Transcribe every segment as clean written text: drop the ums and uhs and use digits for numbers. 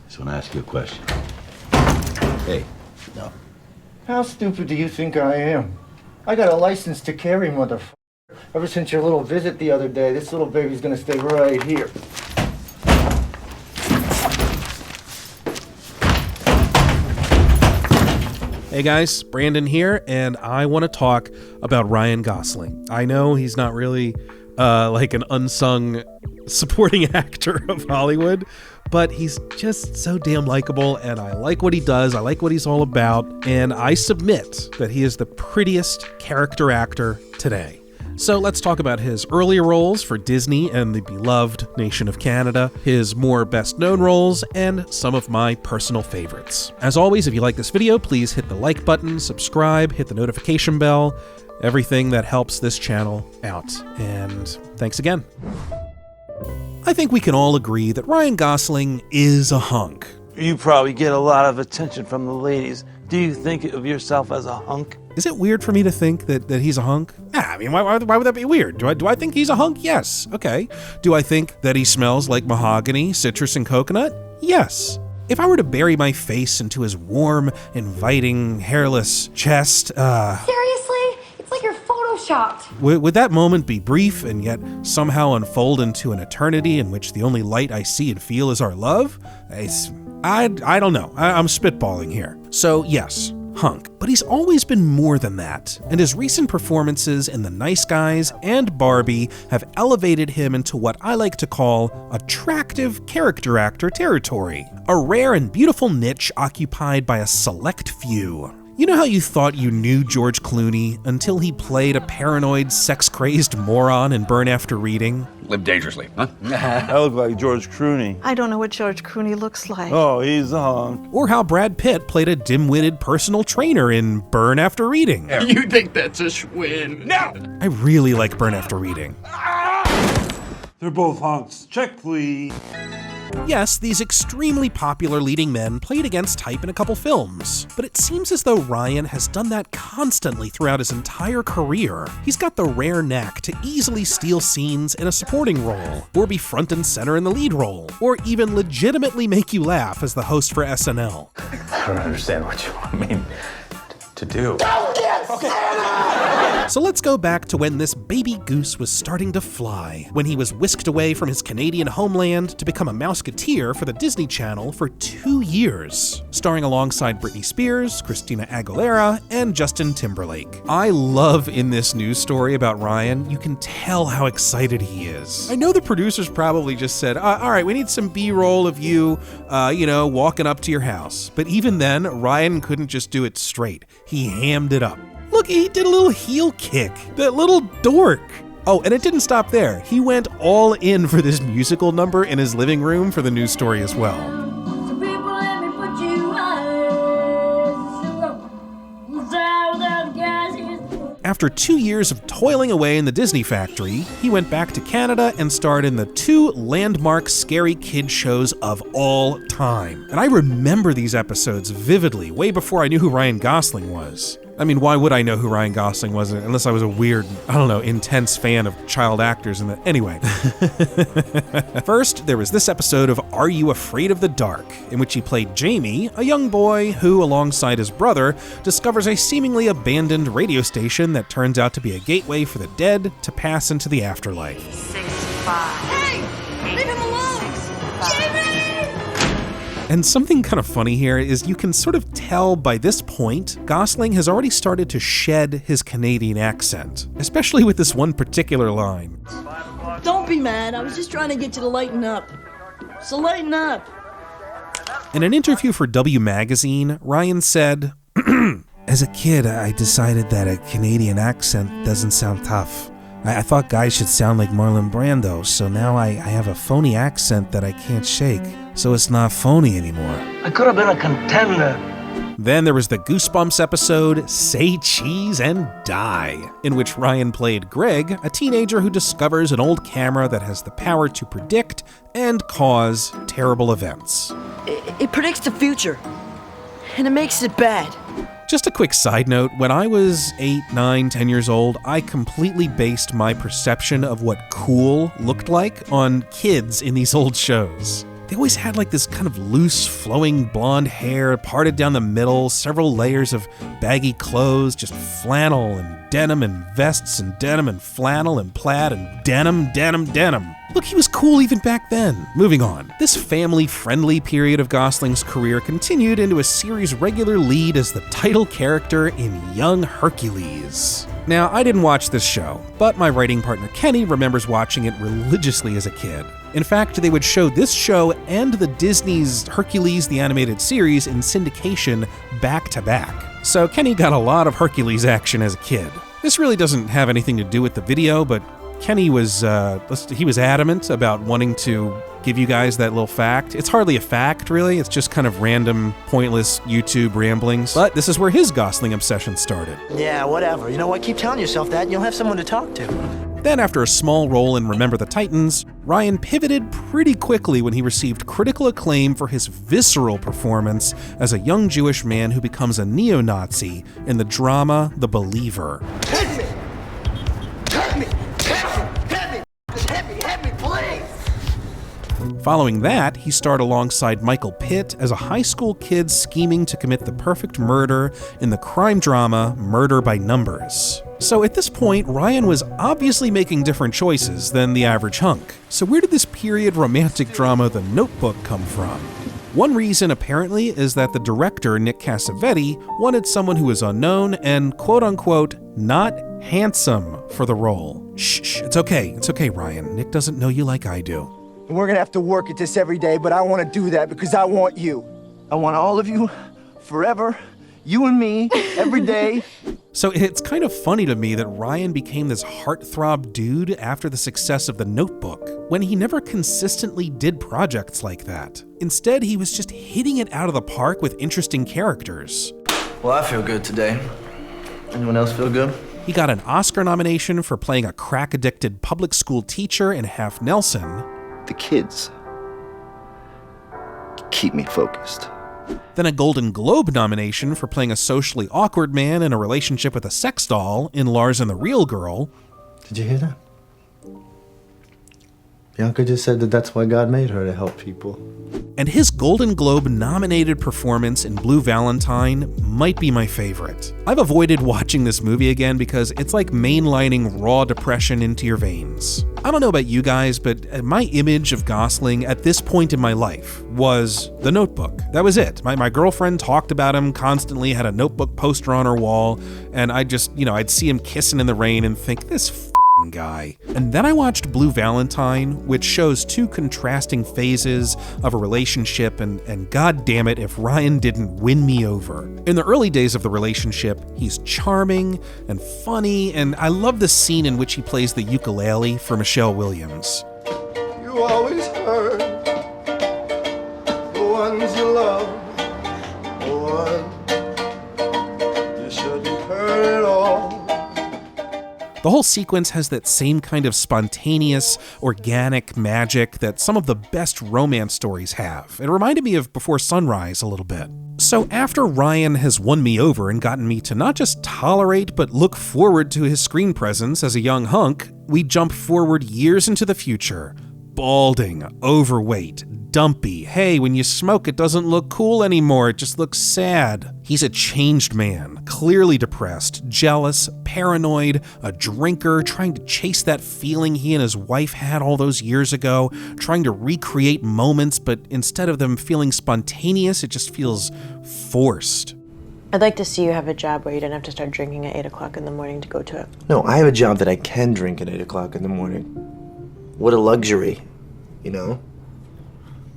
Just want to ask you a question. Hey. No. How stupid do you think I am? I got a license to carry, motherfucker. Ever since your little visit the other day, this little baby's gonna stay right here. Hey guys, Brandon here, and I want to talk about Ryan Gosling. I know he's not really like an unsung supporting actor of Hollywood, but he's just so damn likable, and I like what he does, I like what he's all about, and I submit that he is the prettiest character actor today. So let's talk about his earlier roles for Disney and the beloved nation of Canada, his more best-known roles, and some of my personal favorites. As always, if you like this video, please hit the like button, subscribe, hit the notification bell, everything that helps this channel out. And thanks again. I think we can all agree that Ryan Gosling is a hunk. You probably get a lot of attention from the ladies. Do you think of yourself as a hunk? Is it weird for me to think that he's a hunk? Yeah, I mean, why would that be weird? Do I think he's a hunk? Yes. Okay. Do I think that he smells like mahogany, citrus, and coconut? Yes. If I were to bury my face into his warm, inviting, hairless chest, Seriously? It's like you're photoshopped. Would that moment be brief and yet somehow unfold into an eternity in which the only light I see and feel is our love? I don't know. I'm spitballing here. So yes, hunk. But he's always been more than that, and his recent performances in The Nice Guys and Barbie have elevated him into what I like to call attractive character actor territory, a rare and beautiful niche occupied by a select few. You know how you thought you knew George Clooney until he played a paranoid, sex-crazed moron in Burn After Reading? Live dangerously, huh? I look like George Clooney. I don't know what George Clooney looks like. Oh, he's a hunk. Or how Brad Pitt played a dim-witted personal trainer in Burn After Reading. You think that's a schwinn? No! I really like Burn After Reading. They're both hunks. Check, please. Yes, these extremely popular leading men played against type in a couple films, but it seems as though Ryan has done that constantly throughout his entire career. He's got the rare knack to easily steal scenes in a supporting role, or be front and center in the lead role, or even legitimately make you laugh as the host for SNL. I don't understand what you want me to do. So let's go back to when this baby goose was starting to fly, when he was whisked away from his Canadian homeland to become a Mouseketeer for the Disney Channel for 2 years, starring alongside Britney Spears, Christina Aguilera, and Justin Timberlake. I love in this news story about Ryan, you can tell how excited he is. I know the producers probably just said, all right, we need some B-roll of you, walking up to your house. But even then, Ryan couldn't just do it straight. He hammed it up. Look, he did a little heel kick. That little dork. Oh, and it didn't stop there. He went all in for this musical number in his living room for the news story as well. After 2 years of toiling away in the Disney factory, he went back to Canada and starred in the 2 landmark scary kid shows of all time. And I remember these episodes vividly, way before I knew who Ryan Gosling was. I mean, why would I know who Ryan Gosling was unless I was a weird, intense fan of child actors? Anyway. First, there was this episode of Are You Afraid of the Dark, in which he played Jamie, a young boy who, alongside his brother, discovers a seemingly abandoned radio station that turns out to be a gateway for the dead to pass into the afterlife. 6'5". Hey! Leave him alone! 6'5". Jamie! And something kind of funny here is you can sort of tell by this point, Gosling has already started to shed his Canadian accent, especially with this one particular line. Don't be mad, I was just trying to get you to lighten up. So lighten up. In an interview for W Magazine, Ryan said, "As a kid, I decided that a Canadian accent doesn't sound tough. I thought guys should sound like Marlon Brando, so now I have a phony accent that I can't shake. So it's not phony anymore." I could have been a contender. Then there was the Goosebumps episode, Say Cheese and Die, in which Ryan played Greg, a teenager who discovers an old camera that has the power to predict and cause terrible events. It predicts the future, and it makes it bad. Just a quick side note, when I was 8, 9, 10 years old, I completely based my perception of what cool looked like on kids in these old shows. They always had like this kind of loose, flowing blonde hair, parted down the middle, several layers of baggy clothes, just flannel and denim and vests and denim and flannel and plaid and denim. Look, he was cool even back then. Moving on. This family-friendly period of Gosling's career continued into a series regular lead as the title character in Young Hercules. Now, I didn't watch this show, but my writing partner Kenny remembers watching it religiously as a kid. In fact, they would show this show and the Disney's Hercules the Animated Series in syndication back to back. So Kenny got a lot of Hercules action as a kid. This really doesn't have anything to do with the video, but Kenny was adamant about wanting to give you guys that little fact. It's hardly a fact, really. It's just kind of random, pointless YouTube ramblings. But this is where his Gosling obsession started. Yeah, whatever. You know what? Keep telling yourself that and you'll have someone to talk to. Then, after a small role in Remember the Titans, Ryan pivoted pretty quickly when he received critical acclaim for his visceral performance as a young Jewish man who becomes a neo-Nazi in the drama The Believer. Hit me! Hit me! Hit me, please! Following that, he starred alongside Michael Pitt as a high school kid scheming to commit the perfect murder in the crime drama Murder by Numbers. So at this point, Ryan was obviously making different choices than the average hunk. So where did this period romantic drama The Notebook come from? One reason, apparently, is that the director, Nick Cassavetes, wanted someone who was unknown and quote-unquote not handsome for the role. Shh, it's okay, Ryan. Nick doesn't know you like I do. We're gonna have to work at this every day, but I want to do that because I want you. I want all of you, forever, you and me, every day. So it's kind of funny to me that Ryan became this heartthrob dude after the success of The Notebook, when he never consistently did projects like that. Instead, he was just hitting it out of the park with interesting characters. Well, I feel good today. Anyone else feel good? He got an Oscar nomination for playing a crack-addicted public school teacher in Half Nelson. The kids keep me focused. Then a Golden Globe nomination for playing a socially awkward man in a relationship with a sex doll in Lars and the Real Girl. Did you hear that? Bianca just said that that's why God made her, to help people. And his Golden Globe nominated performance in Blue Valentine might be my favorite. I've avoided watching this movie again because it's like mainlining raw depression into your veins. I don't know about you guys, but my image of Gosling at this point in my life was The Notebook. That was it. My girlfriend talked about him constantly, had a Notebook poster on her wall, and I'd see him kissing in the rain and think, this guy. And then I watched Blue Valentine, which shows two contrasting phases of a relationship, and god damn it if Ryan didn't win me over. In the early days of the relationship, he's charming and funny, and I love the scene in which he plays the ukulele for Michelle Williams. You always hurt the ones you love, the one you shouldn't hurt at all. The whole sequence has that same kind of spontaneous, organic magic that some of the best romance stories have. It reminded me of Before Sunrise a little bit. So after Ryan has won me over and gotten me to not just tolerate but look forward to his screen presence as a young hunk, we jump forward years into the future. Balding, overweight, dumpy. Hey, when you smoke, it doesn't look cool anymore. It just looks sad. He's a changed man, clearly depressed, jealous, paranoid, a drinker, trying to chase that feeling he and his wife had all those years ago, trying to recreate moments, but instead of them feeling spontaneous, it just feels forced. I'd like to see you have a job where you don't have to start drinking at 8 o'clock in the morning to go to it. No, I have a job that I can drink at 8 o'clock in the morning. What a luxury, you know?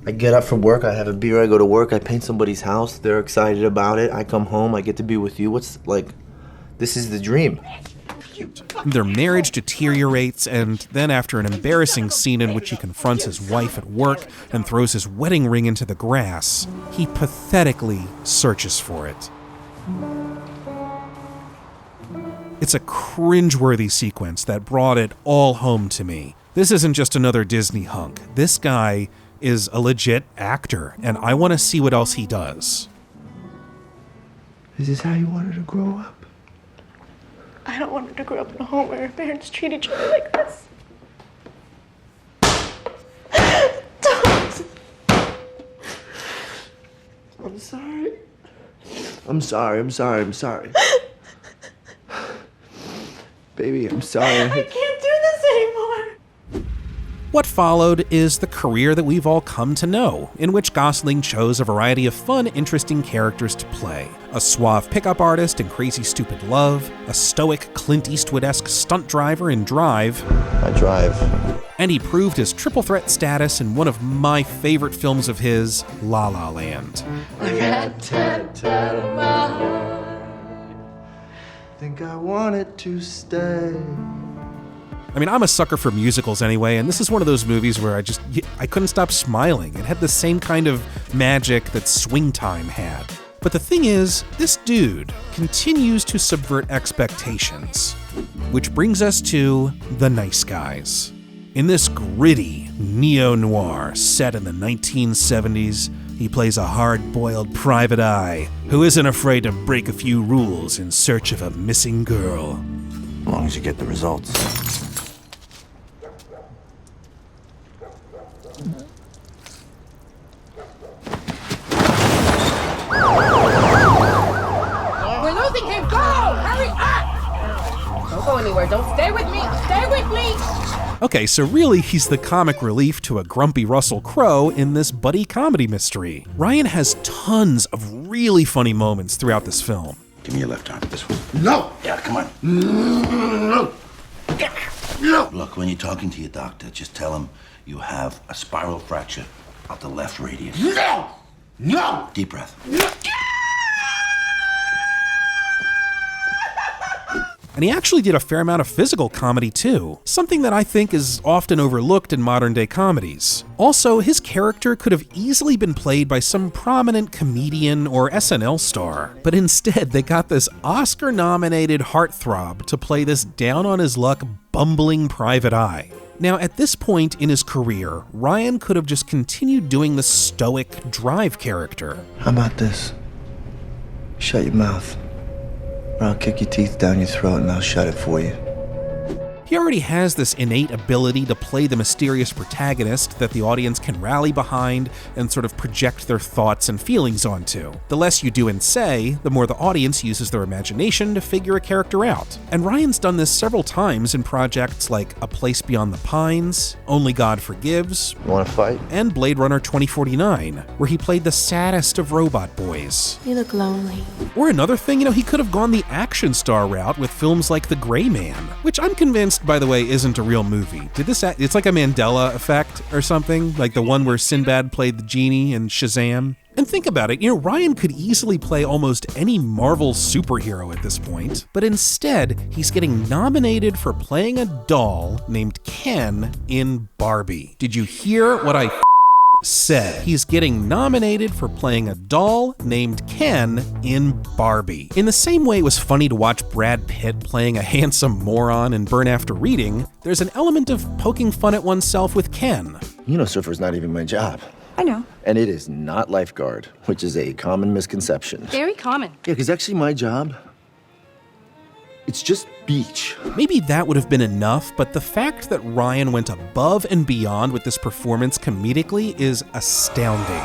I get up from work, I have a beer, I go to work, I paint somebody's house, they're excited about it, I come home, I get to be with you. This is the dream. Their marriage deteriorates, and then after an embarrassing scene in which he confronts his wife at work and throws his wedding ring into the grass, he pathetically searches for it. It's a cringeworthy sequence that brought it all home to me. This isn't just another Disney hunk. This guy is a legit actor, and I want to see what else he does. Is this how you wanted to grow up? I don't want her to grow up in a home where her parents treat each other like this. Don't. sorry. I'm sorry, I'm sorry, I'm sorry. Baby, I'm sorry. I can't do this anymore. What followed is the career that we've all come to know, in which Gosling chose a variety of fun, interesting characters to play. A suave pickup artist in Crazy Stupid Love, a stoic Clint Eastwood-esque stunt driver in Drive. I drive. And he proved his triple threat status in one of my favorite films of his, La La Land. Think I wanted to stay. I mean, I'm a sucker for musicals anyway, and this is one of those movies where I couldn't stop smiling. It had the same kind of magic that Swing Time had. But the thing is, this dude continues to subvert expectations. Which brings us to The Nice Guys. In this gritty neo-noir set in the 1970s, he plays a hard-boiled private eye who isn't afraid to break a few rules in search of a missing girl. As long as you get the results. We're losing him. Go! Hurry up! Don't go anywhere. Don't stay with me. Stay with me. Okay, so really he's the comic relief to a grumpy Russell Crowe in this buddy comedy mystery. Ryan has tons of really funny moments throughout this film. Give me your left arm. This one. No! Yeah, come on. Look, when you're talking to your doctor, just tell him you have a spiral fracture of the left radius. No! No! Deep breath. And he actually did a fair amount of physical comedy too, something that I think is often overlooked in modern day comedies. Also, his character could have easily been played by some prominent comedian or SNL star, but instead they got this Oscar-nominated heartthrob to play this down-on-his-luck, bumbling private eye. Now, at this point in his career, Ryan could have just continued doing the stoic Drive character. How about this? Shut your mouth, or I'll kick your teeth down your throat and I'll shut it for you. He already has this innate ability to play the mysterious protagonist that the audience can rally behind and sort of project their thoughts and feelings onto. The less you do and say, the more the audience uses their imagination to figure a character out. And Ryan's done this several times in projects like A Place Beyond the Pines, Only God Forgives, You wanna fight? and Blade Runner 2049, where he played the saddest of robot boys. You look lonely. Or another thing, he could have gone the action star route with films like The Gray Man, which I'm convinced, by the way, isn't a real movie. It's like a Mandela effect or something, like the one where Sinbad played the genie in Shazam. And think about it, Ryan could easily play almost any Marvel superhero at this point, but instead, he's getting nominated for playing a doll named Ken in Barbie. Did you hear what I said? He's getting nominated for playing a doll named Ken in Barbie. In the same way it was funny to watch Brad Pitt playing a handsome moron in Burn After Reading, there's an element of poking fun at oneself with Ken. You know surfer's not even my job. I know. And it is not lifeguard, which is a common misconception. Very common. Yeah, because actually my job, it's just beach. Maybe that would have been enough, but the fact that Ryan went above and beyond with this performance comedically is astounding.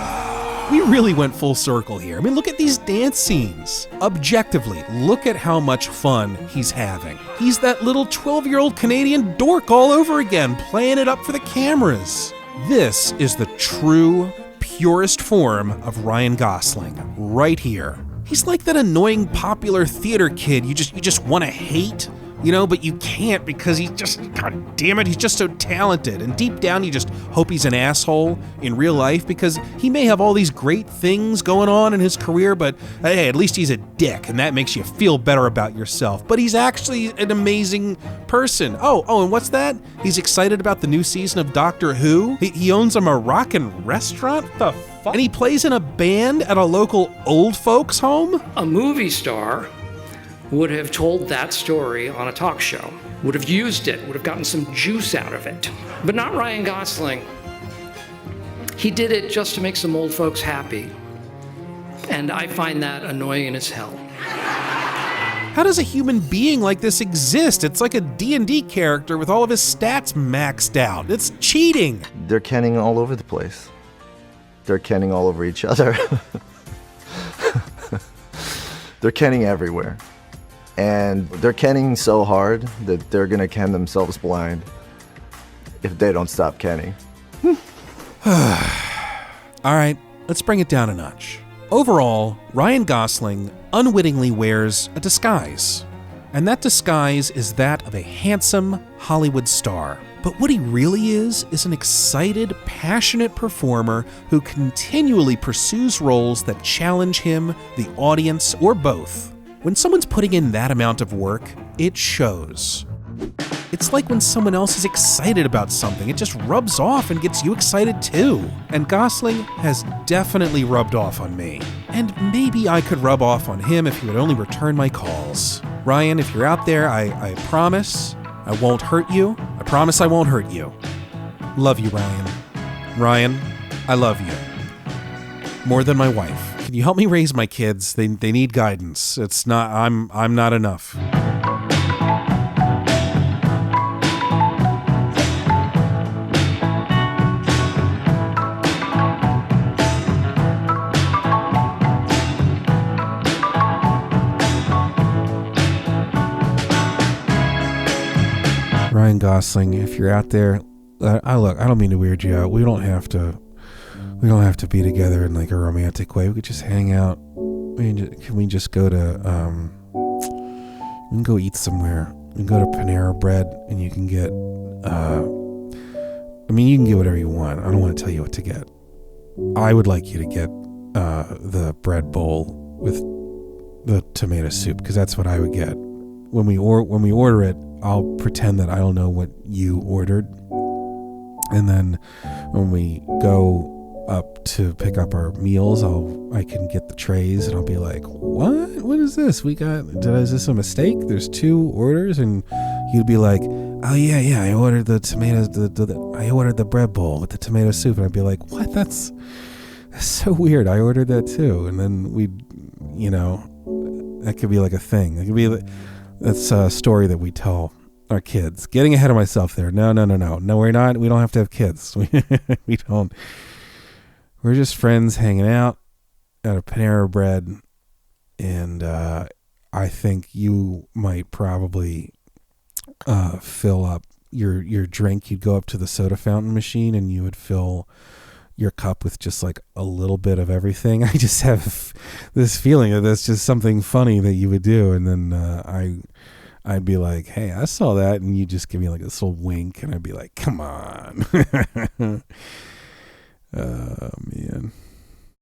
We really went full circle here. I mean, look at these dance scenes. Objectively, look at how much fun he's having. He's that little 12-year-old Canadian dork all over again, playing it up for the cameras. This is the true, purest form of Ryan Gosling, right here. He's like that annoying popular theater kid you just want to hate, but you can't because god damn it, he's just so talented. And deep down you just hope he's an asshole in real life because he may have all these great things going on in his career, but hey, at least he's a dick and that makes you feel better about yourself. But he's actually an amazing person. Oh, and what's that? He's excited about the new season of Doctor Who? He owns a Moroccan restaurant? The fuck? And he plays in a band at a local old folks home? A movie star would have told that story on a talk show, would have used it, would have gotten some juice out of it. But not Ryan Gosling. He did it just to make some old folks happy. And I find that annoying as hell. How does a human being like this exist? It's like a D&D character with all of his stats maxed out. It's cheating. They're kenning all over the place. They're kenning all over each other. They're kenning everywhere. And they're kenning so hard that they're gonna ken themselves blind if they don't stop kenning. All right, let's bring it down a notch. Overall, Ryan Gosling unwittingly wears a disguise. And that disguise is that of a handsome Hollywood star. But what he really is an excited, passionate performer who continually pursues roles that challenge him, the audience, or both. When someone's putting in that amount of work, it shows. It's like when someone else is excited about something, it just rubs off and gets you excited too. And Gosling has definitely rubbed off on me. And maybe I could rub off on him if he would only return my calls. Ryan, if you're out there, I promise I won't hurt you. I promise I won't hurt you. Love you, Ryan. Ryan, I love you. More than my wife. Can you help me raise my kids? They need guidance. It's not, I'm not enough. Ryan Gosling, if you're out there, I don't mean to weird you out. We don't have to be together in like a romantic way. We could just hang out. Can we just go to we can go eat somewhere. We can go to Panera Bread and you can get you can get whatever you want. I don't want to tell you what to get. I would like you to get the bread bowl with the tomato soup, because that's what I would get. When we order it, I'll pretend that I don't know what you ordered. And then when we go up to pick up our meals, I can get the trays and I'll be like, what is this? Is this a mistake? There's 2 orders? And you'd be like, oh yeah, I ordered the tomatoes, I ordered the bread bowl with the tomato soup. And I'd be like, what? That's so weird. I ordered that too. And then that could be like a thing. It could be that's a story that we tell our kids. Getting ahead of myself there. No, we're not. We don't have to have kids. We don't. We're just friends hanging out at a Panera Bread, and I think you might probably fill up your drink. You'd go up to the soda fountain machine and you would fill your cup with just like a little bit of everything. I just have this feeling that that's just something funny that you would do, and then I'd be like, hey, I saw that, and you just give me like this little wink, and I'd be like, come on. Oh man.